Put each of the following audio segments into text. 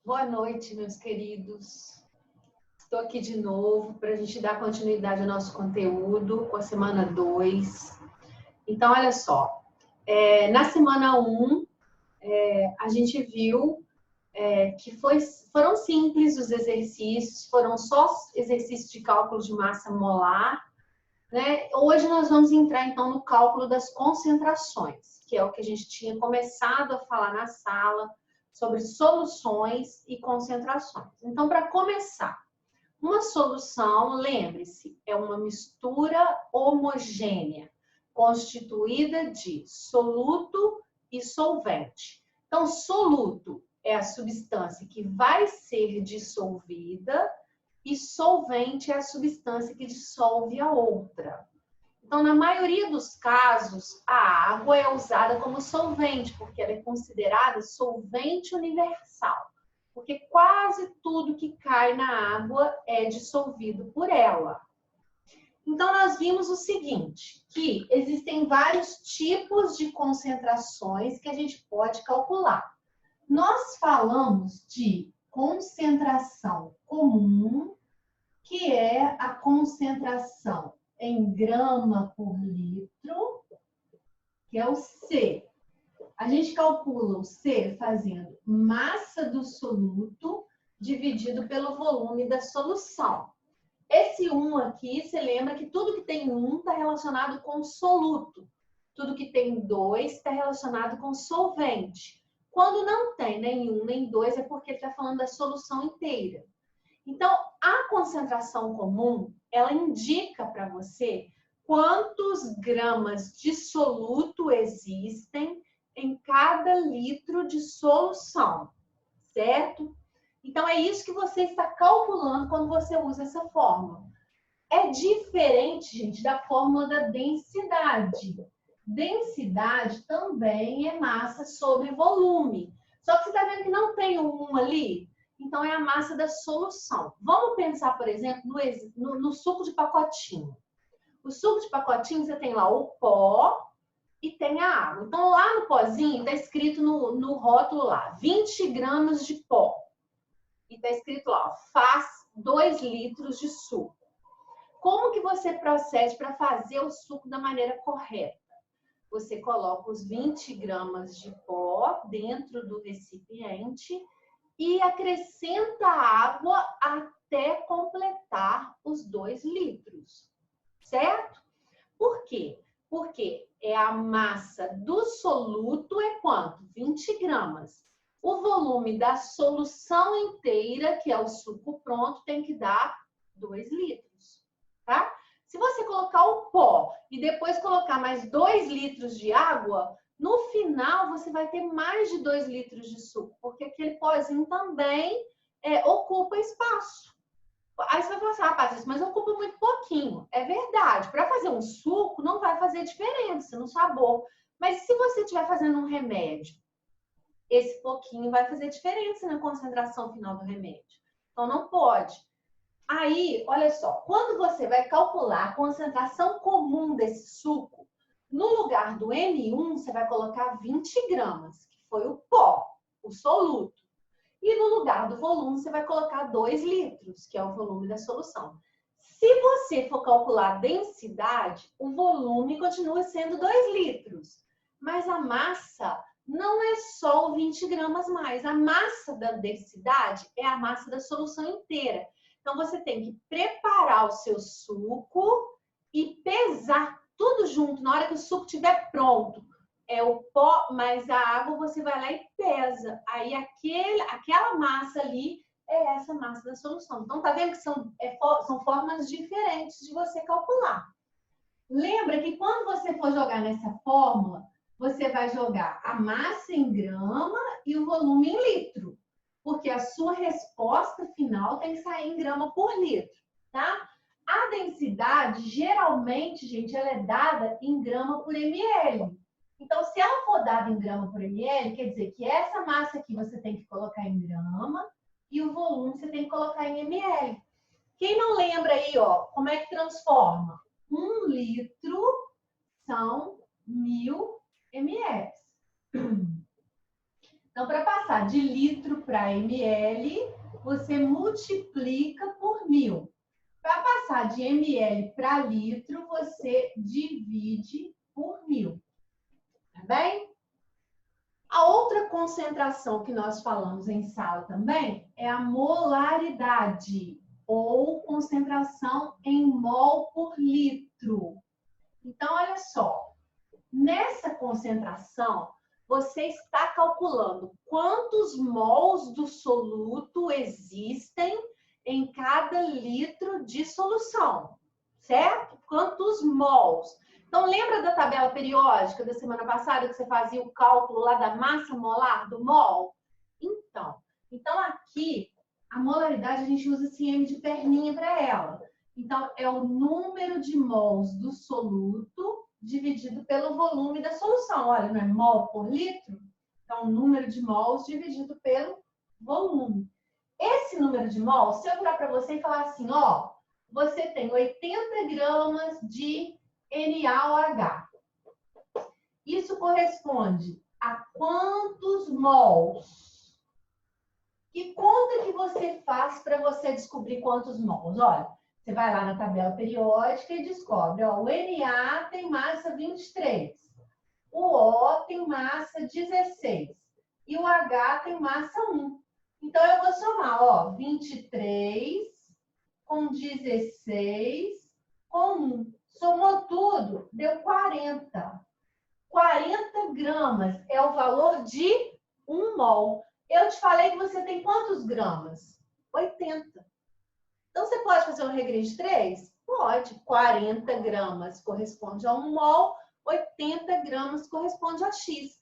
Boa noite, meus queridos. Estou aqui de novo para a gente dar continuidade ao nosso conteúdo com a semana 2. Então, olha só, na semana 1, a gente viu que foram simples os exercícios, foram só exercícios de cálculo de massa molar, né? Hoje nós vamos entrar, então, no cálculo das concentrações, que é o que a gente tinha começado a falar na sala, sobre soluções e concentrações. Então, para começar, uma solução, lembre-se, é uma mistura homogênea, constituída de soluto e solvente. Então, soluto é a substância que vai ser dissolvida e solvente é a substância que dissolve a outra. Então, na maioria dos casos, a água é usada como solvente, porque ela é considerada solvente universal. Porque quase tudo que cai na água é dissolvido por ela. Então, nós vimos o seguinte, que existem vários tipos de concentrações que a gente pode calcular. Nós falamos de concentração comum, que é a concentração em grama por litro, que é o C. A gente calcula o C fazendo massa do soluto dividido pelo volume da solução. Esse 1 aqui, você lembra que tudo que tem 1 está relacionado com soluto. Tudo que tem 2 está relacionado com solvente. Quando não tem nem 1 nem 2, é porque ele está falando da solução inteira. Então, a concentração comum, ela indica para você quantos gramas de soluto existem em cada litro de solução, certo? Então, é isso que você está calculando quando você usa essa fórmula. É diferente, gente, da fórmula da densidade. Densidade também é massa sobre volume. Só que você está vendo que não tem o 1 ali? Então, é a massa da solução. Vamos pensar, por exemplo, no suco de pacotinho. O suco de pacotinho, você tem lá o pó e tem a água. Então, lá no pozinho, está escrito no rótulo lá, 20 gramas de pó. E está escrito lá, faz 2 litros de suco. Como que você procede para fazer o suco da maneira correta? Você coloca os 20 gramas de pó dentro do recipiente e acrescenta água até completar os 2 litros, certo? Por quê? Porque a massa do soluto é quanto? 20 gramas. O volume da solução inteira, que é o suco pronto, tem que dar 2 litros, tá? Se você colocar o pó e depois colocar mais 2 litros de água, no final, você vai ter mais de 2 litros de suco, porque aquele pozinho também ocupa espaço. Aí você vai falar assim, rapaz, mas ocupa muito pouquinho. É verdade, para fazer um suco não vai fazer diferença no sabor. Mas se você estiver fazendo um remédio, esse pouquinho vai fazer diferença na concentração final do remédio. Então não pode. Aí, olha só, quando você vai calcular a concentração comum desse suco, no lugar do M1, você vai colocar 20 gramas, que foi o pó, o soluto. E no lugar do volume, você vai colocar 2 litros, que é o volume da solução. Se você for calcular a densidade, o volume continua sendo 2 litros. Mas a massa não é só o 20 gramas mais. A massa da densidade é a massa da solução inteira. Então, você tem que preparar o seu suco e pesar tudo junto. Na hora que o suco estiver pronto, é o pó mais a água, você vai lá e pesa. Aí, aquela massa ali é essa massa da solução. Então, tá vendo que são formas diferentes de você calcular. Lembra que quando você for jogar nessa fórmula, você vai jogar a massa em grama e o volume em litro. Porque a sua resposta final tem que sair em grama por litro, tá? A densidade, geralmente, gente, ela é dada em grama por ml. Então, se ela for dada em grama por ml, quer dizer que essa massa aqui você tem que colocar em grama e o volume você tem que colocar em ml. Quem não lembra aí, ó, como é que transforma? 1 litro são 1000 ml. Então, para passar de litro para ml, você multiplica por 1000. Para passar de ml para litro, você divide por 1000. Tá bem? A outra concentração que nós falamos em sala também é a molaridade, ou concentração em mol por litro. Então, olha só, nessa concentração, você está calculando quantos mols do soluto existem em cada litro de solução, certo? Quantos mols? Então, lembra da tabela periódica da semana passada que você fazia o cálculo lá da massa molar do mol? Então aqui, a molaridade a gente usa esse M de perninha para ela. Então, é o número de mols do soluto dividido pelo volume da solução. Olha, não é mol por litro? Então, o número de mols dividido pelo volume. Esse número de mols, se eu virar para você e falar assim, ó, você tem 80 gramas de NaOH. Isso corresponde a quantos mols? Que conta que você faz para você descobrir quantos mols? Olha, você vai lá na tabela periódica e descobre, ó, o Na tem massa 23, o O tem massa 16 e o H tem massa 1. Então, eu vou somar, ó, 23 com 16 com 1. Somou tudo, deu 40. 40 gramas é o valor de 1 mol. Eu te falei que você tem quantos gramas? 80. Então, você pode fazer uma regra de 3? Pode. 40 gramas corresponde a 1 mol, 80 gramas corresponde a X.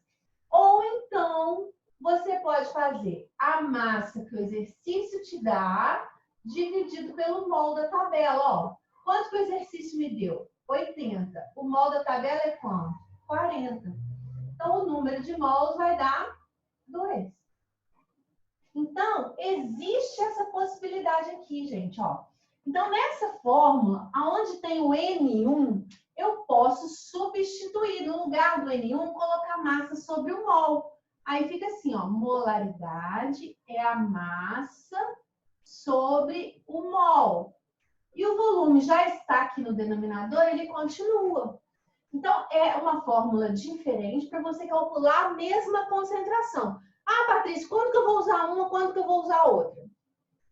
Ou então, você pode fazer a massa que o exercício te dá, dividido pelo mol da tabela. Ó, quanto que o exercício me deu? 80. O mol da tabela é quanto? 40. Então, o número de mols vai dar 2. Então, existe essa possibilidade aqui, gente, ó. Então, nessa fórmula, aonde tem o N1, eu posso substituir, no lugar do N1, colocar massa sobre o mol. Aí fica assim, ó, molaridade é a massa sobre o mol. E o volume já está aqui no denominador, ele continua. Então, é uma fórmula diferente para você calcular a mesma concentração. Ah, Patrícia, quando que eu vou usar uma, quando que eu vou usar outra?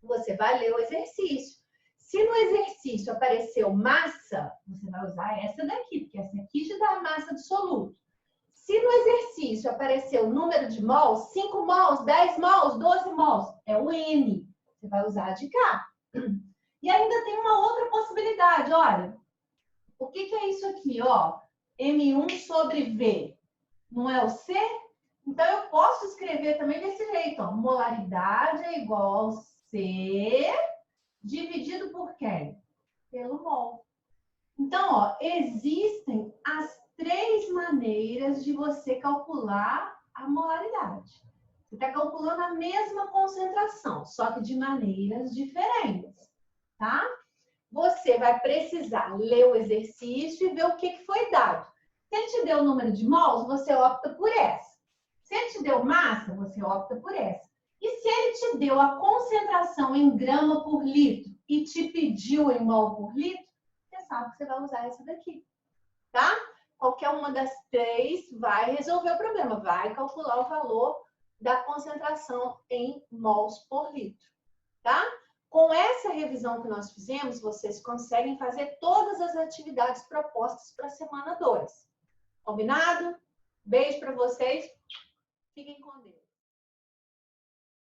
Você vai ler o exercício. Se no exercício apareceu massa, você vai usar essa daqui, porque essa aqui já dá a massa do soluto. Se no exercício apareceu o número de mols, 5 mols, 10 mols, 12 mols, é o N. Você vai usar de cá. E ainda tem uma outra possibilidade, olha. O que é isso aqui, ó? M1 sobre V. Não é o C? Então, eu posso escrever também desse jeito, ó. Molaridade é igual ao C dividido por quem? Pelo mol. Então, ó, existem as 3 maneiras de você calcular a molaridade. Você está calculando a mesma concentração, só que de maneiras diferentes, tá? Você vai precisar ler o exercício e ver o que foi dado. Se ele te deu o número de mols, você opta por essa. Se ele te deu massa, você opta por essa. E se ele te deu a concentração em grama por litro e te pediu em mol por litro, você sabe que você vai usar essa daqui, tá? Qualquer uma das 3 vai resolver o problema, vai calcular o valor da concentração em mols por litro, tá? Com essa revisão que nós fizemos, vocês conseguem fazer todas as atividades propostas para a semana 2. Combinado? Beijo para vocês. Fiquem com Deus.